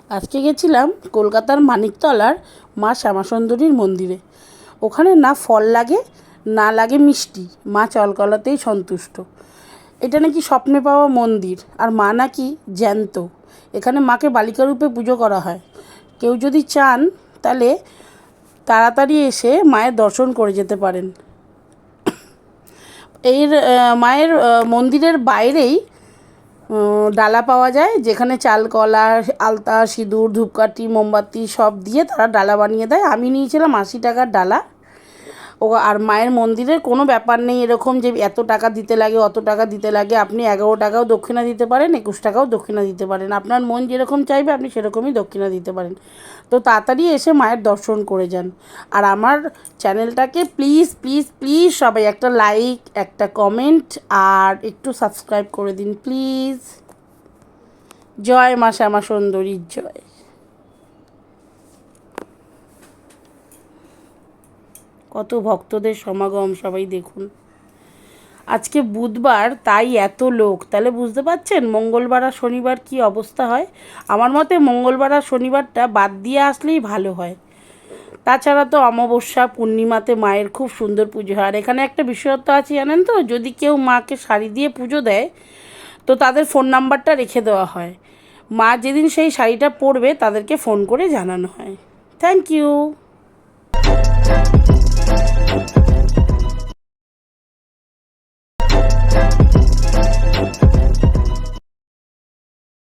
আজকে গেছিলাম কলকাতার মানিকতলার মা শ্যামাসুন্দরীর মন্দিরে। ওখানে না ফল লাগে না লাগে মিষ্টি, মা চলকলাতেই সন্তুষ্ট। এটা নাকি স্বপ্নে পাওয়া মন্দির, আর মা নাকি জ্যান্ত। এখানে মাকে বালিকা রূপে পুজো করা হয়। কেউ যদি চান তাহলে তাড়াতাড়ি এসে মায়ের দর্শন করে যেতে পারেন। এর মায়ের মন্দিরের বাইরেই ডালা পাওয়া যায়, যেখানে চাল কলা আলতা সিঁদুর ধূপকাঠি মোমবাতি সব দিয়ে তারা ডালা বানিয়ে দেয়। আমি নিয়েছিলাম 80 টাকার ডালা। আর মায়ের মন্দিরের কোনো ব্যাপার নেই এরকম যে এত টাকা দিতে লাগে অত টাকা দিতে লাগে। আপনি 11 টাকাও দক্ষিণা দিতে পারেন, 21 টাকাও দক্ষিণা দিতে পারেন, আপনার মন যেরকম চাইবে আপনি সেরকমই দক্ষিণা দিতে পারেন। তো তাড়াতাড়ি এসে মায়ের দর্শন করে যান। আর আমার চ্যানেলটাকে প্লিজ প্লিজ প্লিজ সবাই একটা লাইক, একটা কমেন্ট আর একটু সাবস্ক্রাইব করে দিন প্লিজ। জয় মা শ্যামাসুন্দরীর জয়। কত ভক্তদের সমাগম, সবাই দেখুন। আজকে বুধবার, তাই এত লোক। তাহলে বুঝতে পারছেন মঙ্গলবার আর শনিবার কি অবস্থা হয়। আমার মতে মঙ্গলবার আর শনিবারটা বাদ দিয়ে আসলেই ভালো হয়। তাছাড়া তো অমাবস্যা পূর্ণিমাতে মায়ের খুব সুন্দর পুজো হয়। আর এখানে একটা বিশেষত্ব আছে জানেন তো, যদি কেউ মাকে শাড়ি দিয়ে পুজো দেয় তো তাদের ফোন নাম্বারটা রেখে দেওয়া হয়। মা যেদিন সেই শাড়িটা পরবে তাদেরকে ফোন করে জানানো হয়। Thank you.